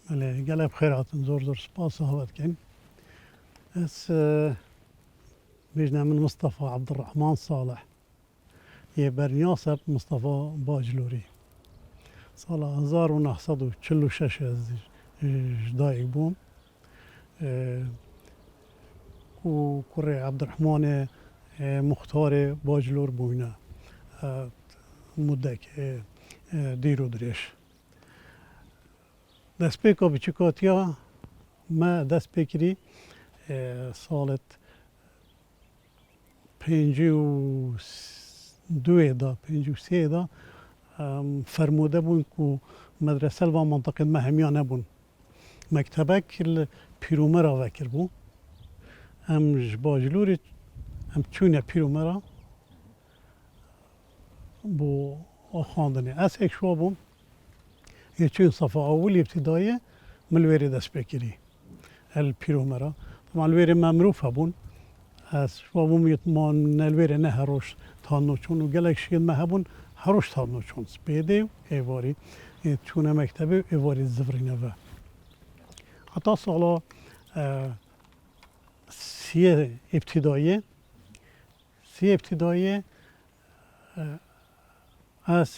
قلب خیراتن زور سپاس صحبت کن اس بيجنا من مصطفى عبد الرحمن صالح يبرنياسب مصطفى باجلوري سال 1946 از جدای بوم و کره عبدالرحمن مختار باجلور بوینا مدک دیرو درش دست پیکا بچکاتیا ما دست پیکری سالت 52 دا 53 دا فرموده بون که مدرسه و منطقه ما همیانه بون مکتبه که پیرومرا وکر بون هم جباجلوری هم چونه پیرومرا بو آخاندنی از یک شوا بون یه چون صفحه اولی ابتدایه ملویری دست بکری الپیرومرا طبعا الویری ممروفه بون از شوا بون یتمان الویری نه هروش تانو چون و گلک شید ما هبون هروش تانو چون سپیده و ایواری چونه مکتبه ایواری زفرینه و حتی سالا سی ابتدایه از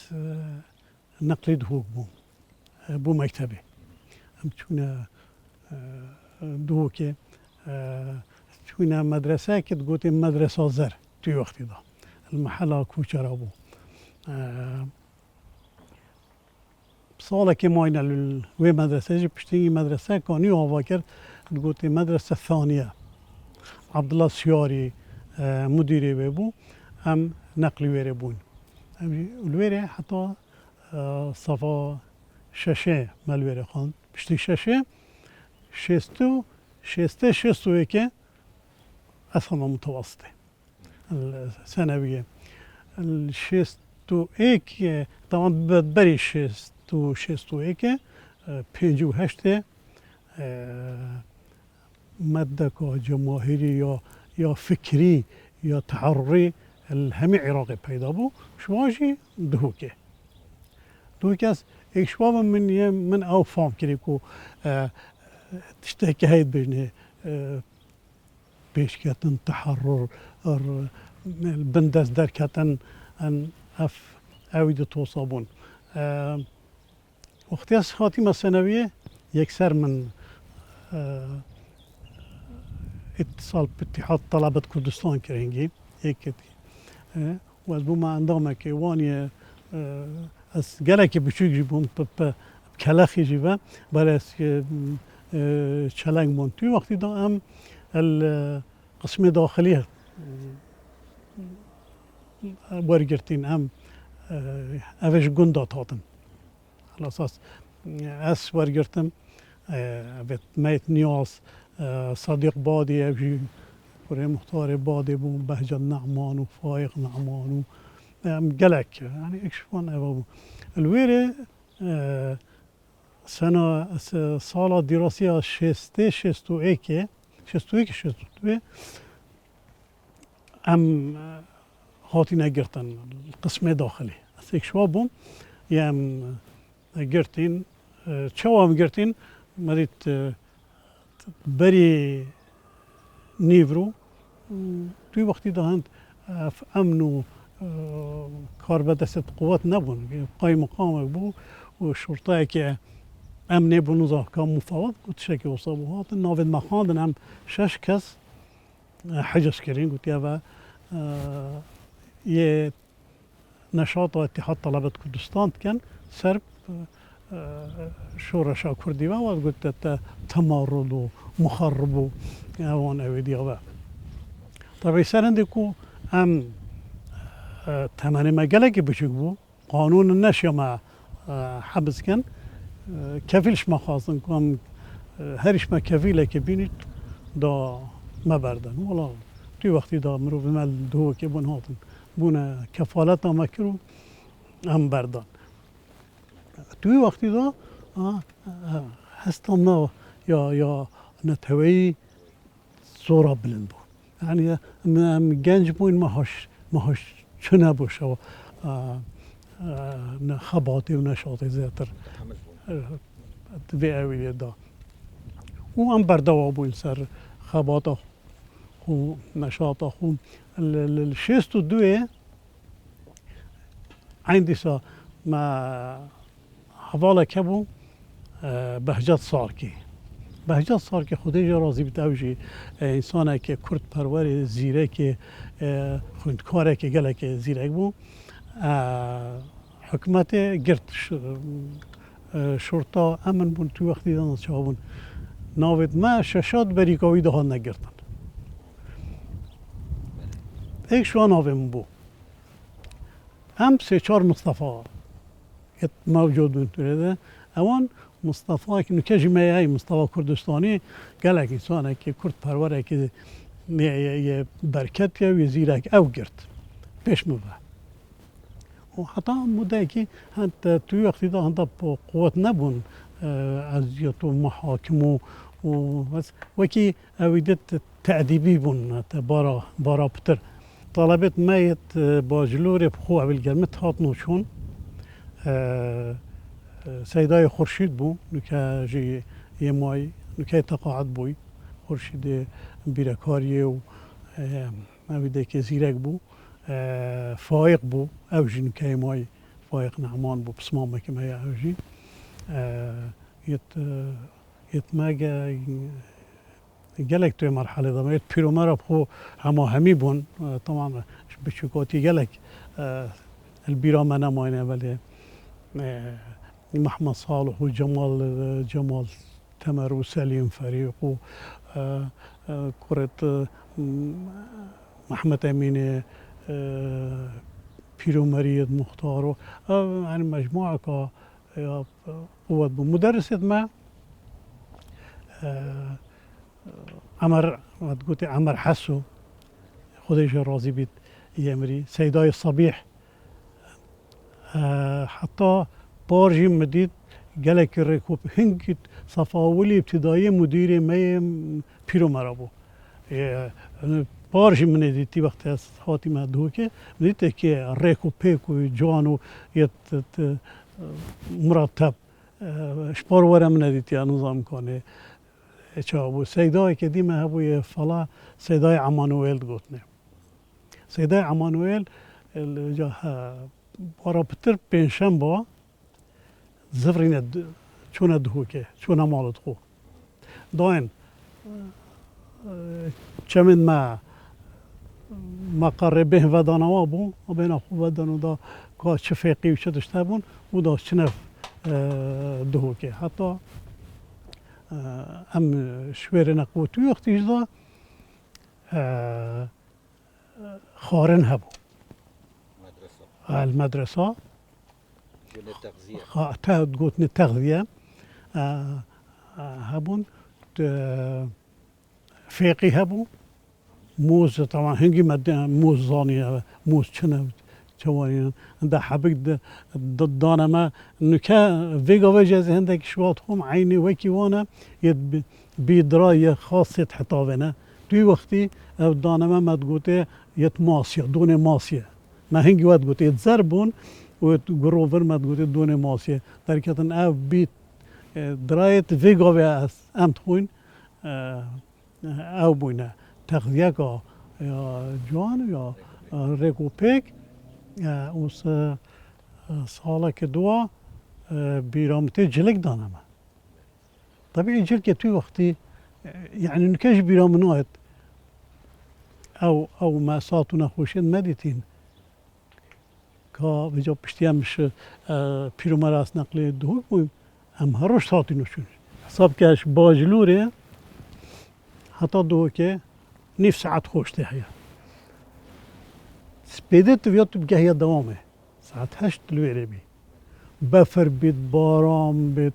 نقلی دهوک بو مکتبه چونه دهوکه چونه مدرسه که گوتی مدرسه زر توی وقتی دا المحله کوچرا بو ساله که ما این وی مدرسه پشتی مدرسه کانی آوا کرد گوتی مدرسه ثانیه عبدالله سیاری مدیری وی بو هم نقلی ویره بون الویره حتی صفا ششه ملویره خواند پشتی ششه شستو ایکه اصلا متوسطه الثانوية الشستو ایک طبعا بری شستو ایکه 58 مدة جماهيري یا فکری یا تحرری الهمی عراقی پیدا بو شواجی دهوکه از ایک شواب من او فهم کری که تشتاكي هيد بجنه بيشكتن تحرر البندس دركتن ان اف اويد توصابون وقتی از خاتمه ثانویه يكسر من اتصال باتحاد طلبة كردستان كرينجي هيك و از بوم اندامه که وانی از گلکی بچوک جیبون بکلخی جیبه برای از چلنگ مونتی وقتی دا هم القسم داخلی ورگرتین هم اوش گندات هاتن على اساس اس ورگرتم بيت ميت نياس صديق بادي ابجي كوري مختار بادي بو بهجة نعمان وفايق نعمان قلق يعني اكشفون الويري سنة سالة دراسية شستو ايكي ام هاتي نقرتن القسم داخلي اسيك شوابهم يام قرتين شوام قرتين مريت بري نيفرو توی وقتی دهند امن و کار به دست قوات نبون قایم مقام بو و شرطه که امنی بو نوز احکام مفاوض گوت شکی اصابوهات ناوید مخاندن هم 6 کس حجز کرین گوت یا یه نشاط اتحاد طلبة کردستان کن سرب شورشا کردی و گوت تمارد و مخرب و اوان اویدی و طبعا سرنده که هم تمانی مگله که بچک بو قانون النشیا ما حبس کن کفیلش ما خواستن که هم هرش ما کفیله که بینید دا ما بردن والا توی وقتی دا مرو بمال دو که بون هاتن بونه کفالت ما کرو هم بردن توی وقتی دا هستم نا یا نتوی زورا بلند بود يعني جنج بوين ماهوش چنه باشه و خباتی و نشاطی زیادتر دوی اویلی دا او هم بردوا بوین سر خباتا خو نشاطا خو الشيست دوی عندي سا ما حوالا کبو بهجت سارکی بهجت سارکی خودی راضی بیت اوجی انسانه که کرد پرور زیره که خوندکاره که گله که زیرک بو حکمت گرد شرطا امن بون تو وقتی دانه چابون ناوید ما ششاد بریکاوی ده ها نگردن ایک شو ناویم بو هم سه چهار مصطفى موجود بون تو ده اوان مصطفى که نکه جمعه مصطفى کردستانی گله که انسانه که کرد پروره که یه برکت یا زیرک او گرد پیش مبه و حتی مده که توی وقتی دا هنده قوت نبون ازیت و محاکم و که اویدت تعدیبی بون بارا پتر طلبت مایت با جلور بخو اول گرمت هات نوشون سیدای خورشید بو نکه جی یه مای نکه تقاعد بوی خورشید بیرکاریه و اویده که زیرک بو فائق بو اوجی نکه مای فائق نعمان بو بسمامه که مای اوجی یت ماگه گلک توی مرحله دام یت پیرومر بخو همی بون طبعا بشکاتی گلک البیرامه نماینه ولی محمد صالح و جمال تمر و سلیم فريق و كرة محمد امين بيرو مريض مختار يعني مجموعة قوة مدرسة ما عمر حسو خودش راضي بيت يمري سيداي الصبيح حتى بارجي مديد گلک رکوب هنگی صفاولی ابتدایی مدیر می پیرو مرابو بارش من دیدی وقتی از خاطی مدهو که دیدی که رکوب پیکو جوانو یت مرتب شپار ورم ندیدی نظام کنه چابو سیدای که دیمه هبوی فلا سیدای عمانوئل گفتنه سیدای عمانوئل بارا پتر پنشم با زفرين شون الدهوكة شون مالت خو داين كمن ما قربه ودانا وابو وبين أخو ودانو دا كا شفيقي وشدش تابون ودا شنف دهوكة حتى أم شوير نقوتو يختيج دا خارن هبو المدرسة قلت التغذية هبون فيقي هبو موز طبعا هنجي موز زانية موز شنو توانين ده حبيت ضدنا ما نكا فيجا وجز عندك شواتهم عيني وكي وانا بيدراية خاصة حطابنا توي وقتي ضدنا ما تقولي يتماسيا دون ماسيا ما هنجي وقت قلت يتزربون وگروور مد گوته دونه ماسیه در کتن او بیت درایت ویگا و امت خوین او بوینه تغذیه که یا جوان یا رکوپیک اوس ساله که دوا بیرامته جلک دانم طبیعی جلک که توی وقتی يعني نکش بیرام نوعت او ما ساتو نخوشید مدیتین که بجا پشتی همش پیرومراس نقل دهوک بویم هم هر روز ساعتی نشون حساب کهش باجلوره حتی دهوکه نیف ساعت خوشته هیا سپیدت ویات بگه هیا دوامه ساعت 8 لویره بی بفر بید بارام بید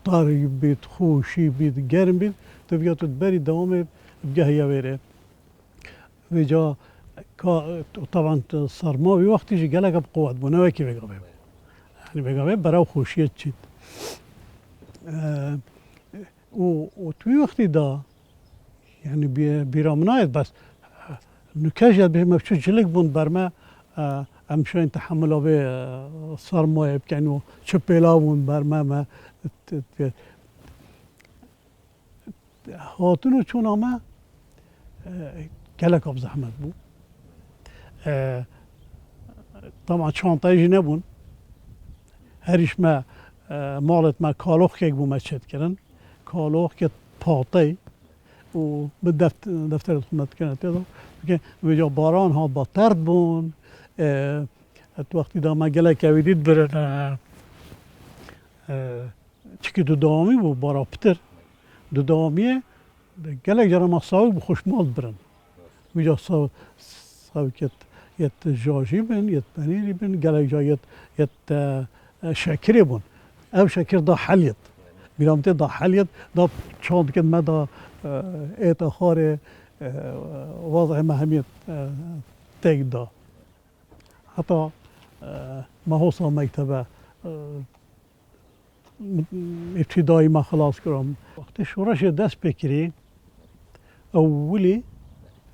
طاری بید خوشی بید گرم بید تو ویات بری دوامه بگه هیا ویره ویجا طبعا سرما وی وقتی جی گله بقوت بونه وکی بگابه یعنی بگابه برای خوشیت چید و توی وقتی دا یعنی بیرامنایت بس نکاش یاد به مفشو جلک بون برما امشو این تحمل به سرمایه بکنو چپیلا بون برما هاتونو چون آمه گلک آب زحمت بود طبعا چانتایجی نبون هریش ما مالت ما کالوخ که بوم چت کردن کالوخ که پاتی و به دفتر خدمت کردن که ویجا باران ها با ترد بون وقتی دا ما گلک اویدید برن چکی دو دامی بود بارا پتر دو دامیه گلک جرا ما ساوی بو خوشمال برن ویجا ساوی که یت جاجی بن یت پنیری بن گلک جا یت شکری بون او شکر دا حلیت بیرامتی دا حلیت دا چاند که ما دا اعتخار وضع مهمیت تیگ دا حتی مهوسا مکتبه ابتدایی ما خلاص کردم وقتی شورش دست بکری اولی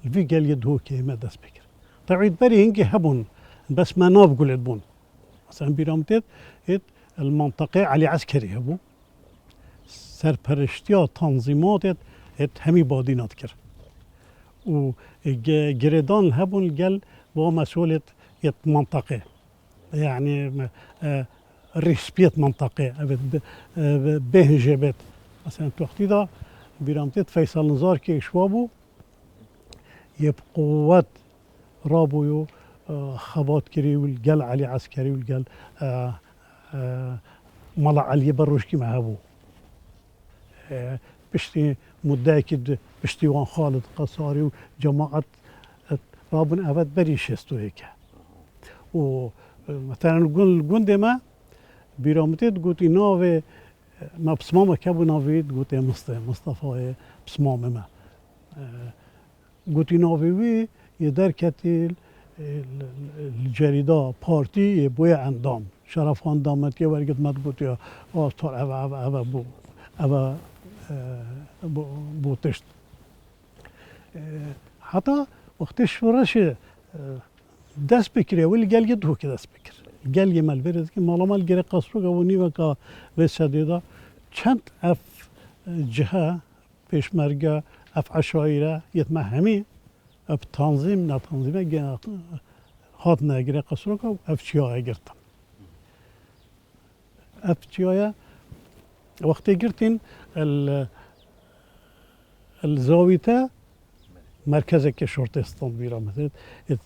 الفي قال يدهو كيما داس بكر تعيد بري هنجي هبون بس ما ناب قلت بون مثلا بيرامتت المنطقة علي عسكري هبو سرپرشتيا تنظيمات همي بادينات كر و جريدان هبون قال با مسؤولية منطقة يعني ريسبيت منطقة بهجبت مثلا توقتي دا بيرامتت فيصل نزار كي شوابو يبقوات رابو خبات كري والقل علي عسكري والقل ملا علي بروشكي معهبو بشتي مداكد بشتي وان خالد قصاري وجماعة رابن أفاد بريشستو هيك ومثلا الجند ما بيرامتت قلت ناوي ما بسمامة كابو ناوي قلت مصطفى بسمامة ما قلت ناوي يدركت الجريدة بارتي بويا اندام شرف اندامت که ورگت مد بود یا آستار او بوتشت حتی وقتی شورش دست بکره ولی گل دو که دست بکر گل مال برد که مالا مال گره قصرو گونی و که رسیده چند اف جهه پیشمرگه اف عشایره یتمه همی اف تنظیم نه تنظیمه هات نگیره قصرو که اف چیاه گرتم اف چیاه وقتی گرتین الزاویته مرکز که شرطستان بیرام هست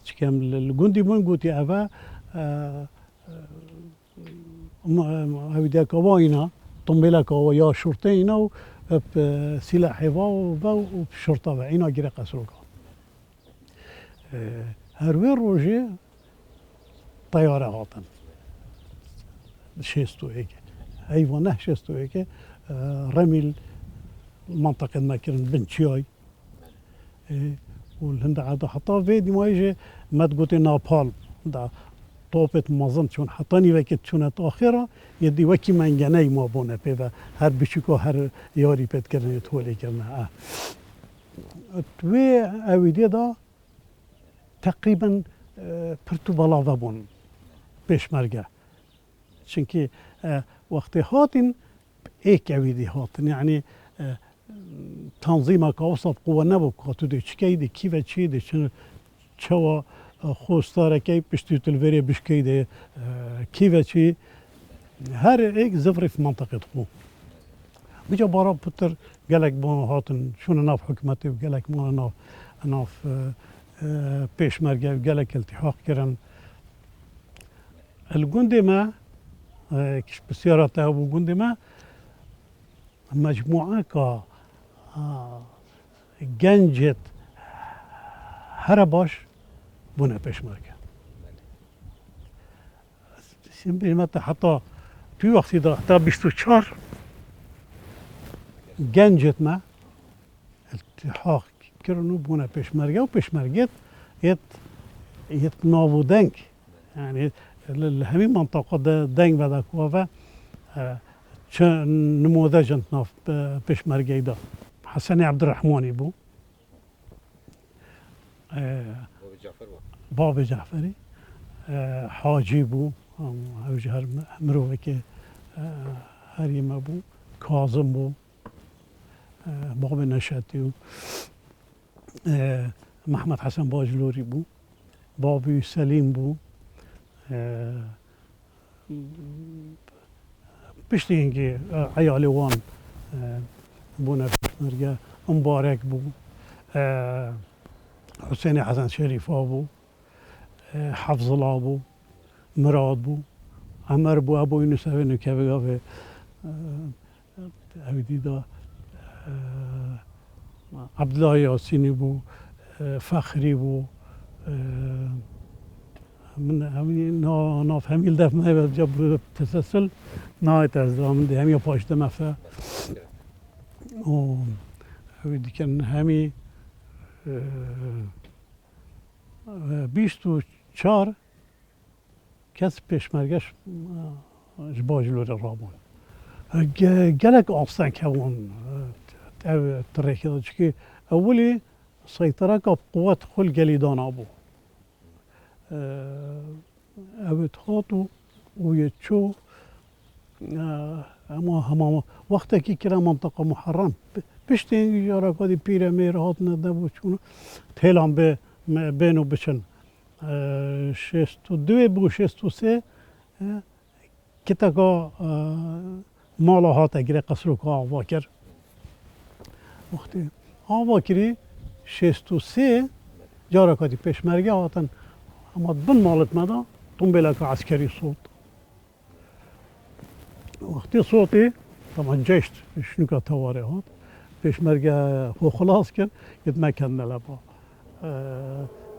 چکم الگوندی من گوتی اوه هویده کوا اینا طنبله کوا یا شرطه اینا و سلاحی و شرطه و اینا گیره قصرو که هروی روژه طیاره هاتن شستو هيك حيوانه شستو هيك رمي منطقة ماكرن بنتشاي والهند عاد حطها في دي ما يجي ما تقولي نابال دا طوبت مازن شون حطاني وقت شونت آخرة يدي وكي من جناي ما بونه بيدا هر بشكو هر ياري بيت كرنا يتولي كرنا توي اويدي دا تقريبا پرتو بالا بون پیشمرگه چونکه وقتی هاتین ایک اویدی هاتین یعنی تنظیم که وسط قوه نبود که تو دی چکی دی کی و چی دی چوا خوستاره که پشتی تلویری بشکی دی کی و چی هر ایک زفری في منطقه خو بجا بارا پتر گلک با هاتن شون ناف حکمتی و گلک ما ناف پیشمرگه و گلک التحاق کردن الجند ما كش بسيارته أبو جند ما مجموعة كا جنجت هرباش بنا بيشمركه سيمبل متى حتى في وقت ده حتى بيشتو شهر جنجت ما التحاق كرنو بنا بيشمركه وبيشمركت يت نابودنك يعني همین منطقه دنگ بده که چه نموذج ناف پیشمرگی دا حسن عبدالرحمانی بو باب جعفری حاجی بو اوج هر مروه که هریم بو کاظم بو باب نشاتی و محمد حسن باجلوری بو، بابی سلیم بو. پشتی اینکه عیال وان بونه پشمرگه مبارک بو، حسین حسن شریفا بو، حفظ الله بو، مراد بو، عمر بو، ابو یونس ابن که بگاه دیدا عبدالله یاسینی بو، فخری بو. من همین نافهمیل دفعه و جب تسلسل نهایت از من ده همی پاشته مفته و همی کن همی 24 کس پیشمرگش باجلور رابون گلک آستان که اون ترکی داد که اولی سیطره که قوت خل گلیدان آبو اوت خاطو و یه چو اما همه وقتی که کرا منطقه محرم پشت این جارکادی پیره میرهات ندبو چون تهلان به بینو بچن 62 بو 63 که تاکا مالا هات اگره قصرو که آوا کر وقتی آوا کری 63 جارکادی پیشمرگه هاتن اما دن مالت مدا طنبلك عسكري صوت وقتی صوتي طبعا جيشت شنو كتواري هات پیشمرگه هو خلاص کرد يتمكن لبا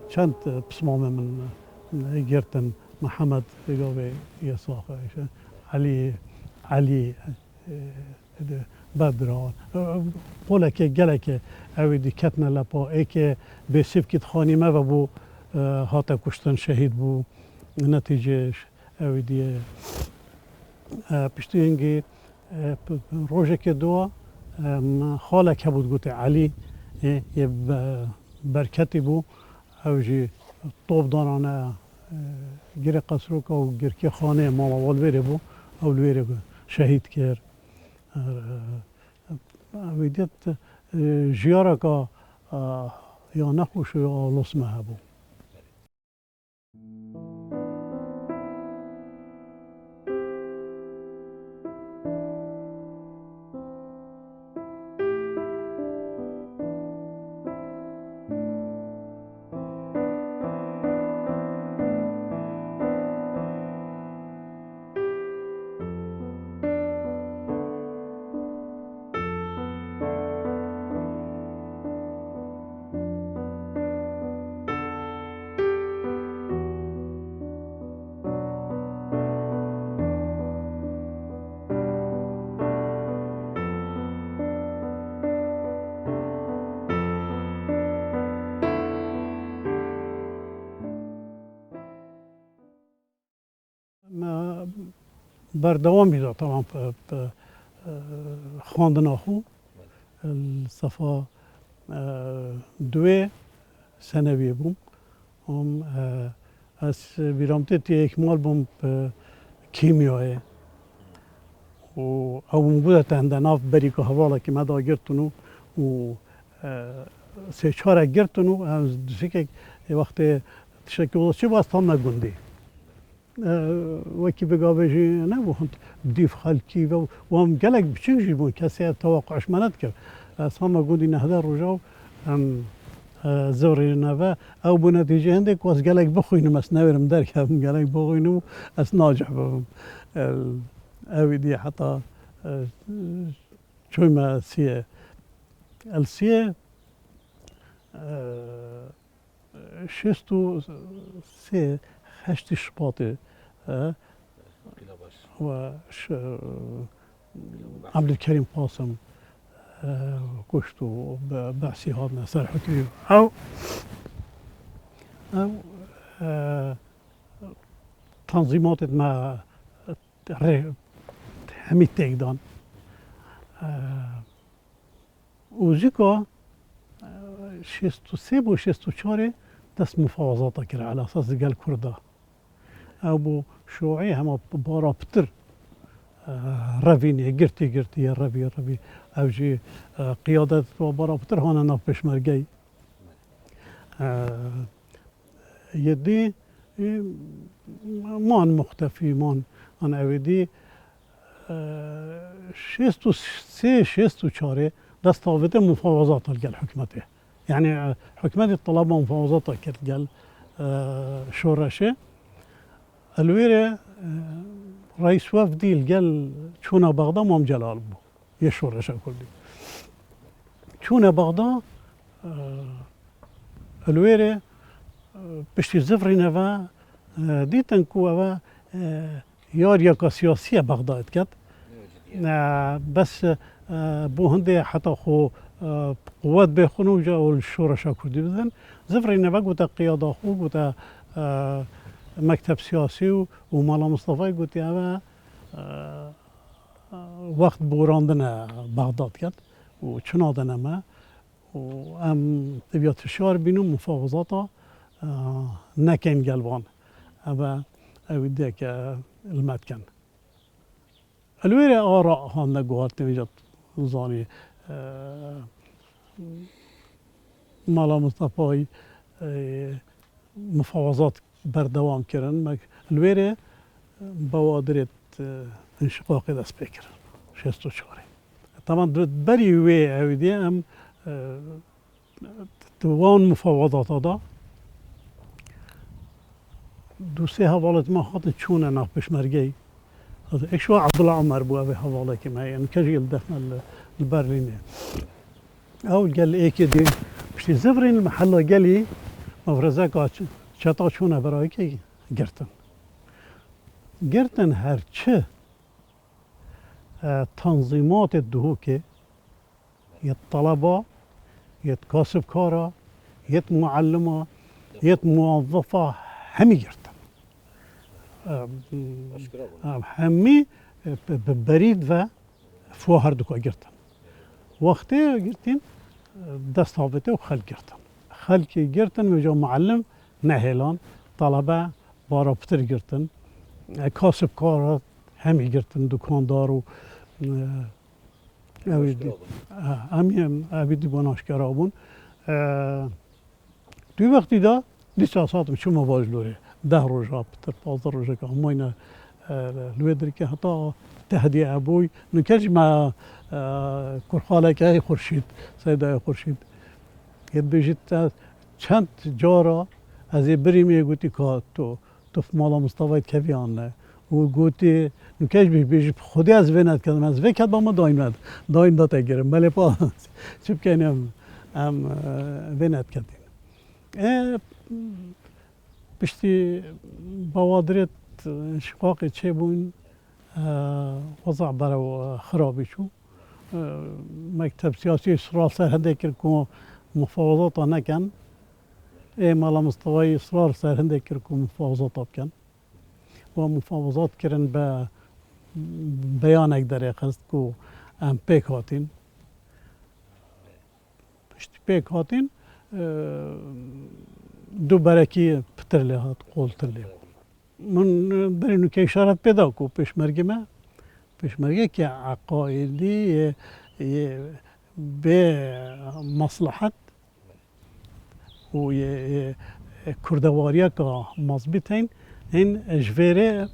چند بسمام من گرتن محمد بگاوه یساقه علی بدران قوله که گله که اویدی کتن لپا ای که به سفکت خانیمه و بو هاتا کشتن شهید بو نتیجه اویدی پشتی اینگی روژه که دو خاله که بود گوته علی یه برکتی بو اوجی طوب دانانه گیر قصروک و گرکی خانه ماما والویره بو اولویره شهید کرد اویدیت جیاره که یا نخوش یا لسمه بو بردوام میداد طبعا خواندن آخو صفا 2 ثانویه بوم از بیرامتی اکمال بوم کیمیای و او بوده تنده ناف بری که حوالا که مدا گرتونو و 3-4 گرتونو از دوشی که وقتی تشکیل چی باست هم نگوندی وکی بگاویجی نبود دیف خالکی و هم گلک بچنجی بود کسی توقعش مند کرد از همه گودی نهده روزا زوری نوه او به نتیجه هنده که از گلک بخوینم از نورم در کردم گلک بخوینم از ناجح بودم اویدی حتی چوی ما سیه السیه 63 8 شباط و عبدالکریم قاسم کشت و بعثی هادنا سر حکری او تنظیمات ما همی تیگدان و زیکا 63 و 64 دست مفاوضات کرد على اساس قال كردا او بو شوعي هم بارا بتر رفینی گرتی رفی اوجی قیادت و برا بتر هانا ناف پشمرگی یدی مان مختفی مان آن اویدی شست و سه شست و چاره دستاوت مفاوضات الجل حكمته يعني حكمة الطلبة مفاوضات الجل شورشة الويرة رئيس وفدي الجل شونا بغداد مام جلال بو يشورشة كل شونا بغداد الويرة بشتي زفري نفا ديتن كوا ياريا سياسية بغداد كت بس بو هندي حتى خو قوات بيخونو جاو الشورشة كردي بزن زفري نفا قوتا قيادة خو قوتا مكتب سياسي ومالا مصطفى قلت يا وقت بوراندنا بغداد كت وشنادنا ما وام تبيات الشهر بينو مفاوضاتا نكين قلبان أبا أوديك المتكن الويرة آراء هان نقوهات نجات زاني مالا مصطفى مفاوضات بردوام كرن الويرة بوادرة انشقاق دست بكر شستو شهري طبعا بري وي أودي أم توان مفاوضات هذا دوسي حوالت ما خاطر چونه ناف پشمرگی هذا ايش عبد الله عمر بو ابي حواله كما يعني كجيل دفن البرليني او قال ايه كده مش زفرين المحل قال لي مفرزاك شطا چونه براي كي گرتن هرچه تنظيمات الدهوكي يت طلبه يت كاسب كارا يت معلمه يت موظفه همي گرتن همي بريد و فوهر دكو گرتن وقتی گرتين دستاوته و خلق گرتن خلقی گرتن وجا معلم نهيلان طلبه بارا پتر گرتن کاسب کارات همي گرتن دکاندار و همي ابيدي باناشگرا بون دوی وقتی دا دی سیاسات چون مواج لوره 10 روزا بتر 15 روزا که هماینا لودری که حتی تهدی ابوی نکج ما کرخاله که خورشید سیدای خورشید یه بیشتر چند جارا از بریم گویی که تو مالا مستوایت کیان نه و گویی نکج بیش خودی از وینت کردم از وی کرد با ما دایم داد گرم ولی پا چیپ کنیم وینت کردیم بشتي بوادرة انشقاق چه بون وضع برا خرابي شو مكتب سياسي إصرار سر هندك كو مفاوضات نكن مالا مستوى إصرار سر هندك كو مفاوضات كان ومفاوضات كرن بيان اقدر خست كو ام بيك هاتين بشتي بيك هاتين دو برکی پتر لحات قولت لی من برای که اشارت پیدا کو پشمرگه که عقایدی به مصلحت و کردواریا که مضبوطین این جویره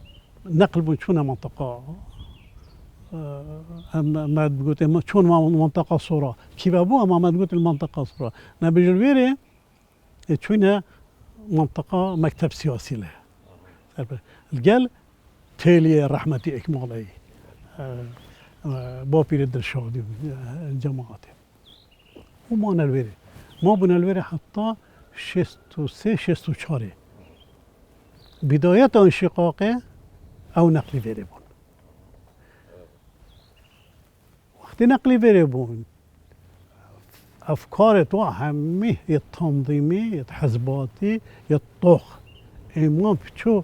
نقل بون چون منطقه ما بقول چون منطقه صورة كيف أبوها ما تقول المنطقة صورة نبيجلويري چونه منطقه مكتب سياسي له الجل تالي رحمتي اكمالي بابير الدرشادي الجماعات وما نلويري ما بنلويري حتى 63 بداية انشقاقه او نقلي فيري بون وقتی نقلي فيري بون افکار تو همه یه تنظیمی یه حزباتی یه طخ ایمان بچو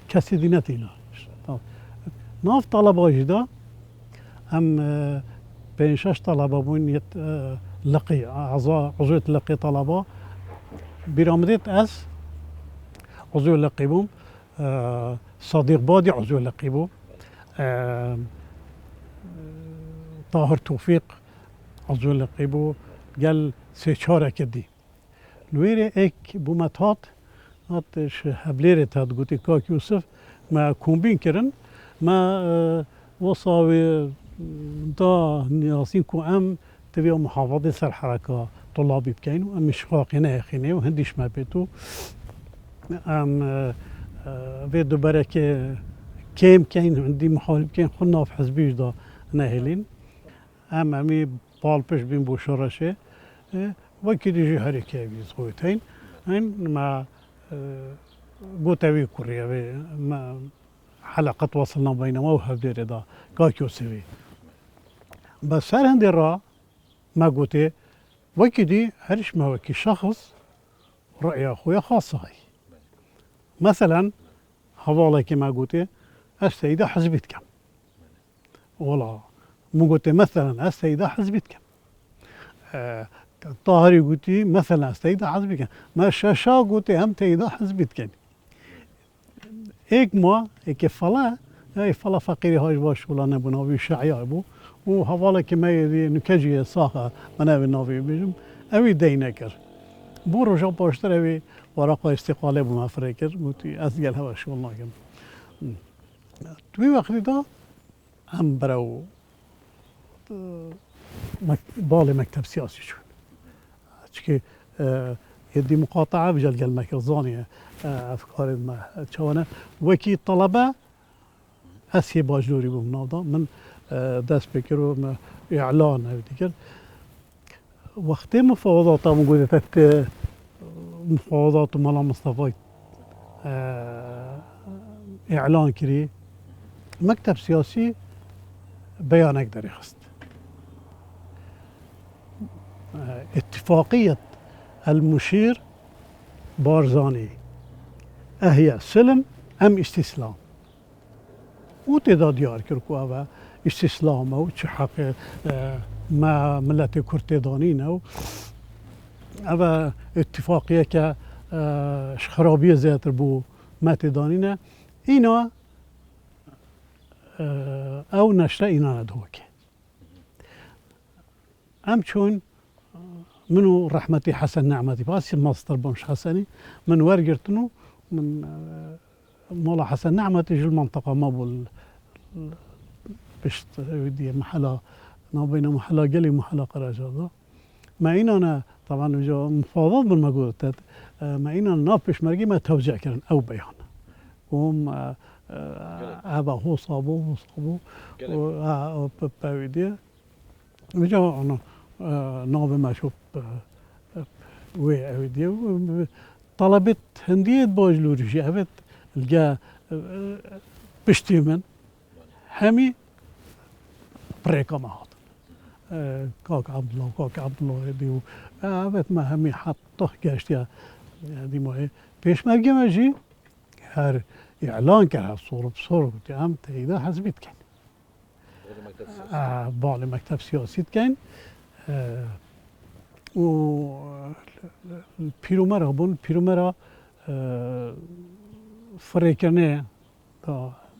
کسی دینت اینا ناف طلبه جدا هم 5-6 طلبه بون یه لقی عضویت لقی طلبه بیرامدیت از عضو لقی بوم صديق بادي عضو لقي بو طاهر توفيق عضو لقيبو قال سيشارة كدي لويري ايك بومتات هاتش هبليرت هات قوتي كاك يوسف ما كومبين كرن ما وصاوي دا نياسين كو ام تبي محافظة سر حركة طلابي بكين ام مش خاقنا خيني وهنديش ما بيتو ام فيدو برك كيم كاين عندي محارب كاين خلنا في حزبيش دا ناهلين ام امي بالبش بين بوشرشه وكيد يجي هريكي بيزغوتين هين ما قوتاوي كوريا ما حلقة وصلنا بينما وهب دير دا كاكيو سوي بس هر هندي را ما قوتي وكيدي هرش ما وكي شخص رأي أخويا خاصة هاي مثلا حوالا كما قوتي السيدة حزبت كم ولا مو قوتي مثلا السيدة حزبت كم طاهري قوتي مثلا السيدة حزبت كم ما شاشا قوتي هم تيدا حزبت كم ایک ما ایک فلا ای فلا فقیری هاش باش ولا نبونا وی شعیار بو و حوالا که می نکجی ساخه من اوی ناوی بیجم اوی دی نکر بو رجا باشتر اوی ورقا استقاله بو مفره کر بوتی از گل هواش والله کم توی وقتی دا هم برو بال مکتب سیاسی شون چکه يدي مقاطعة بجال قال مكرزانية أفكار ما تشوانا وكي طلبة أسي باجلوري بمناضة من داس بكرو إعلان أو ديكر وقت مفاوضات موجودة مفاوضات مالا مصطفى إعلان كري مكتب سياسي بيان أقدر يخست اتفاقية المشير بارزاني أهي سلم أم استسلام وتدا ديار كركو أبا استسلام أو حق ما ملت كرتدانين أو أبا اتفاقية ك خرابية زيادة بو ما تدانين إينا أو نشرة إينا ندهوك أم شون منو رحمتي حسن نعمتي بس ماستر بمش حسني من ورقرتنو من مولا حسن نعمتي جو المنطقة ما بول بشت ودي محلا نابينا محلا قلي محلا قراجة ما إن أنا طبعا جو مفاوضات بالمقولة ما إن أنا نابش مرقي ما توجع كرن أو بيان وهم أبا هو صابو بودي وجو أنا نابي ما شوف وي طلبت هندية باجلوري شافت الجا بشتي من همي بريكا ما هذا كاك عبد الله ديو عبت ما همي حطه قاشتيا دي ما بيش مرقي ما جي هر إعلان كان صورة بصورة قلت تيدا حزبت كان بالي مكتب سياسي كان و البيرومرا بون البيرومرا فريكرنه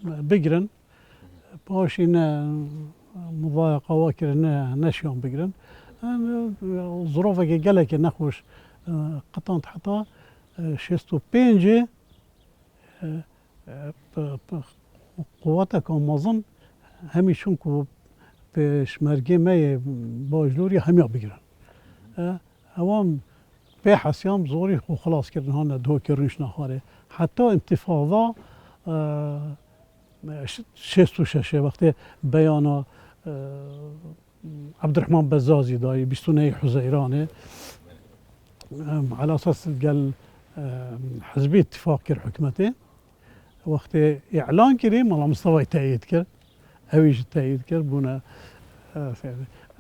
بقرن باش إن مضايقة واكرنه نشيون بقرن ظروفك قالك نخوش قطان حتى شستو بينجي قواتك ومظن همي شنكو بشمرقي ماي باجلوري همي بقرن اوام به حسيام زوري وخلاص كردن هانا دو كرنش نهاره حتى انتفاضة شست و ششه وقتی بیانا عبدالرحمن بزازي داي بيستونه حزيرانه على اساس قال حزبي اتفاق كر حكمته وقت اعلان كريم مالا مصطفى تأييد كر اويش تأييد كر بونا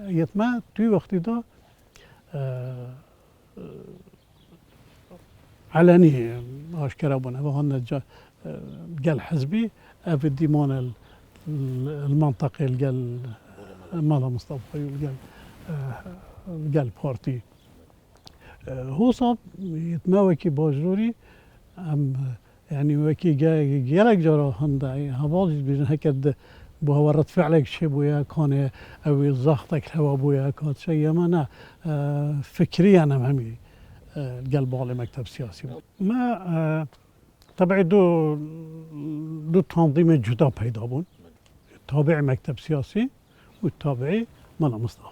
يتما توي وقتي دا علني اشكر بونا وهن قال حزبي في الديمان المنطقي قال مالا مصطفى قال بارتي هو صاب يتماوكي باجروري ام يعني وكي جالك جرا هندا هبالي بين هكذا بو رد فعلك شي بويا كان او ضغطك هوا بويا كات شيء ما انا فكريا انا همي القلب على مكتب سياسي ما طبعا دو تنظيم جدا پیدا بون تابع مكتب سياسي والتابعي مال مصطفى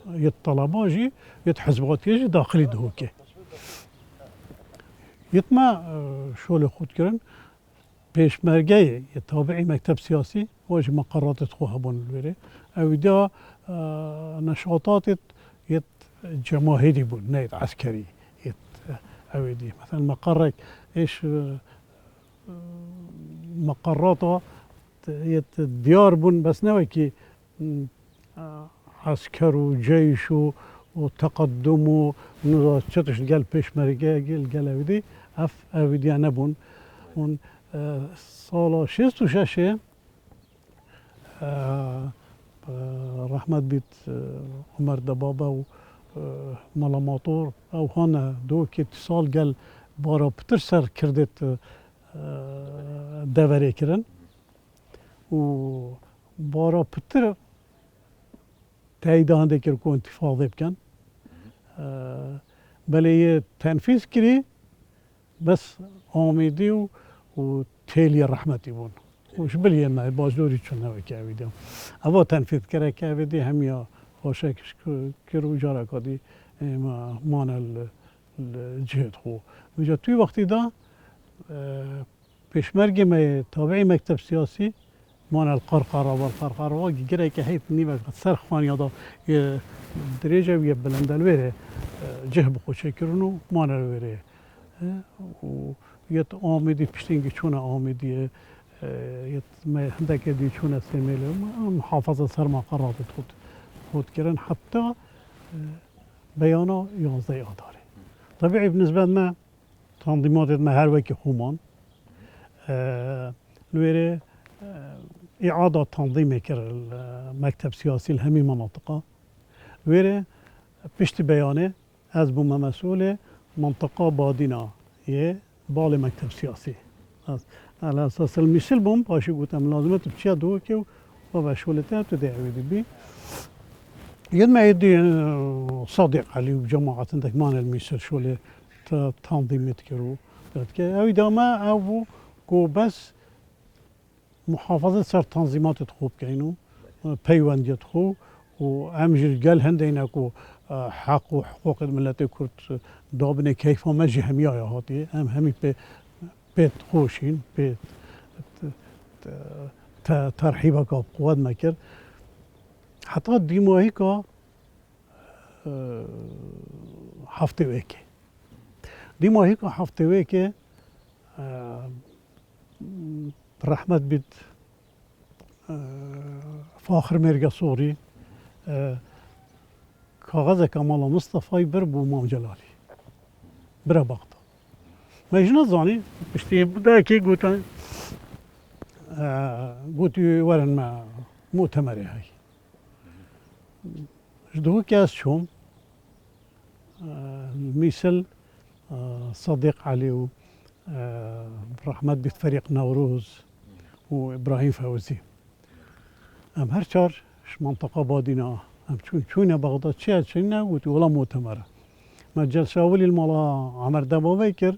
يت طلباجي يت حزباتي داخلي دهوكي يتما شغل خود كرن پیشمرگه تابعی مکتب سیاسی واج مقرات خواه بون الوره او دا نشاطات يت جماهيري بون نيت عسكري يت او دي مثلا مقرك ايش مقراته يت ديار بون بس نوي كي عسكر وجيش وتقدم ونشاطش قال پیشمرگه قال او دي او دي انا بون سال 66 رحمت بیت عمر دبابه و مالا ماطور او هانا دو که اتصال گل بارا پتر سر کردت دوره کرن و بارا پتر تایید هنده کر که انتفاضه بکن بله تنفیذ کری بس آمیدی و تیلی رحمتی بون وش بلیه ما بازدوری چون نوی که اویدیم اوا تنفیذ کرده که اویدی همیا خوشکش کرو جارا کدی مان الجهد خو وجا توی وقتی دا پیشمرگ ما تابعی مکتب سیاسی مان القرقرة والقرقرة گره که هیت نیوه سر خوانی دا دریجه ویه بلندل ویره جهب خوشه کرنو مان الویره و يت آمدي بشتينجي شونا آمدي يت ما هندك دي شونا سميل محافظة سر ما قررت خود كرن حتى بيانا يونزي آداري طبيعي بالنسبة لنا تنظيمات ما هر وكي همان لويري إعادة تنظيم كر المكتب السياسي لهمي مناطقة لويري بشتي بيانه از بوما مسؤول منطقة بادينا بالي مكتب سياسي على اساس المثل بوم باشي قلتم لازم تبشي دوكي وبشولتها تدعي بي يد ما يدي صديق علي وجماعة عندك مان المثل شولي تنظيم تكرو او داما او كو بس محافظة صار تنظيمات تخوب كينو بيوان يدخو وامجر قال هندينكو حق وحقوق الملت كرد دابنه كيف ما جي هميا يا هاتي همي بيت خوشين بيت ترحيبك بقوات مكر حتى ديموهيكا حفتي ويكي ديموهيكا حفتي ويكي رحمة بيت فاخر مرقى صوري کاغذ کمال مصطفی بر بو مام جلالی برا بغداد ما يجي نظاني بشتي بدا كي قلت ورن ما مؤتمري هاي جدو كاس شوم المثل صديق علي رحمت بيت فريق نوروز وابراهيم فوزي ام هر چار منطقه بادينا چون بغداد چه چنه قلت والله مؤتمره ما جلسه اولي المالا عمر دبابه كر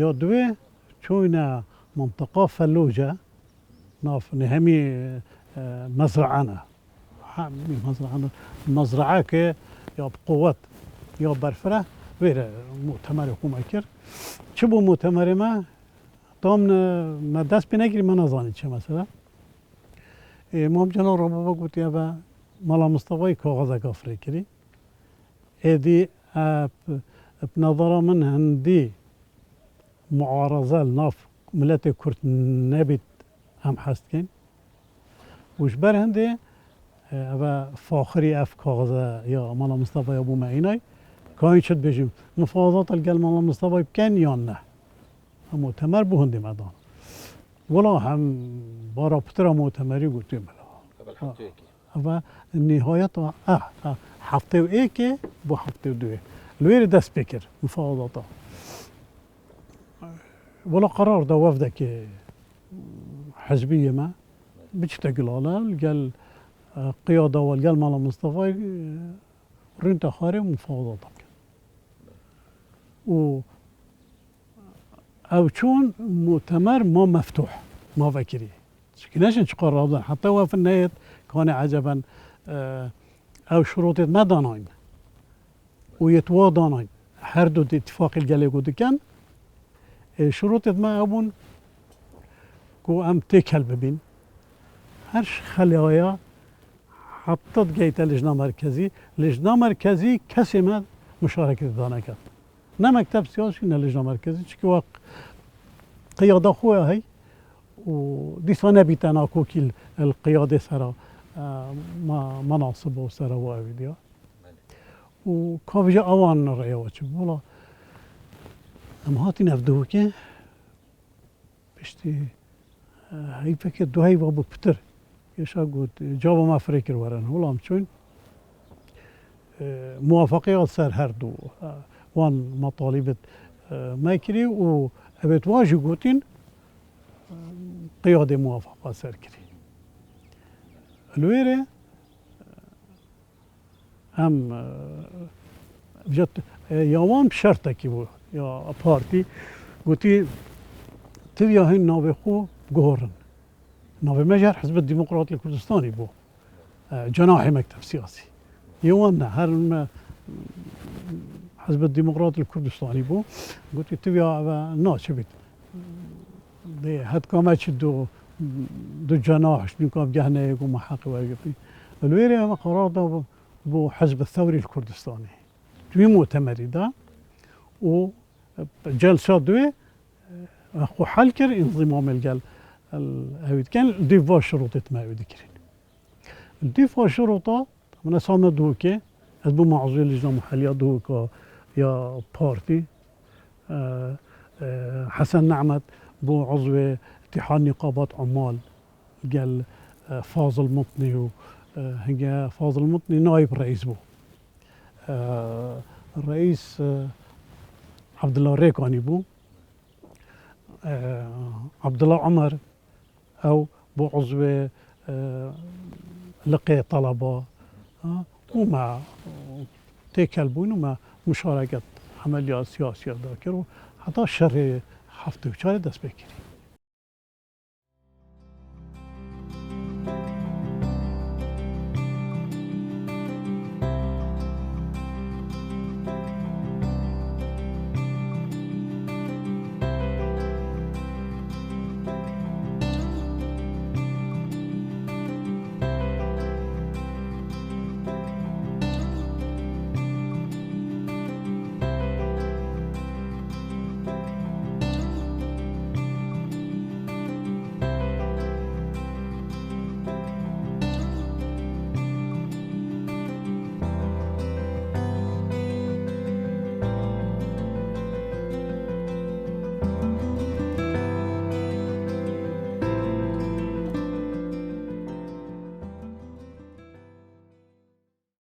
يا دوي چون منطقه فلوجه ناف نهمي مزرعنا مزرعه که یا بقوت یا برفره ویره مؤتمر حکومت کرد چه بو مؤتمر ما دامن ما دست بی نگیری من نزانید چه مثلا امام جلال رو بابا گوتی با مالا مصطفی کاغذ کافره کری ایدی بنظر من هندی معارضه ناف ملت کرد نبید هم هست کن وش بر هندی و فاخری اف کاغذ یا مالا مصطفی ابو معینای کاین شد بجیم مفاوضات الگل مالا مصطفی بکن یا نه مؤتمر بو هندی مدان ولا هم بارا پتر مؤتمری گفتیم بلا و نهایت هفته و ایک بو هفته و دوه لویر دست بکر مفاوضات ولا قرار دا وفده که حزبية ما بتشتغل قال قيادة والقال مال مصطفى رنت خاري مفاوضات و او شون مؤتمر ما مفتوح ما فكري شكناش نشقر رابطا حتى هو في النهاية كان عجبا او شروط ما داناين ويتواضاناين هر دو اتفاق الجالي قد كان شروط ما ابون كو ام تكل ببين هرش خلايا حطت جيت لجنة مركزي لجنة مركزي كسمة مشاركة دانكت نه مكتب سياسي نه لجنة مركزي چكي واق قيادة خويا هي وديسا نبي تناكو كي القيادة سرا ما مناصب وسرا واويديا وكافجا اوان رأيوات والله ام هاتي نفدو كي بشتي هي فكر دو هي وابو بتر يشا قلت جواب ما فريكر ورن والله مشون موافقة سر هردو وان مطالب ماكري وابت واجي قوتين قيادة موافقة سر كري الويرة هم جت يوان بشرطة كيبو يا بارتي قلتي تبيا هن نابخو جورن نابي مجر حزب الديمقراطي الكردستاني بو جناح مكتب سياسي يوانا هر حزب الديمقراطي الكردستاني بو قلت تبيا ناشبت دي هاد كاماتش دو جناح شنو كان جهنا يقوم حق واقفين الويري قرار بو حزب الثوري الكردستاني توي مؤتمر ده و جلسات دوي اخو حل كر انضمام الجل هاويد كان ديفا شروطات ما هاويد كرين الديفا شروطات من اسامه دوكي بو معزول اللجنه المحليه دوكا يا بارتي حسن نعمت بو عضو اتحاد نقابات عمال قال فاضل مطني هنجا فاضل مطني نائب الرئيس بو الرئيس عبد الله الريكاني بو عبد الله عمر او بو عضو لقي طلبه ومع تيكلبون ومع مشاركة عمليات سياسية ذاكر حتى الشر حفتي وشاري دست بكري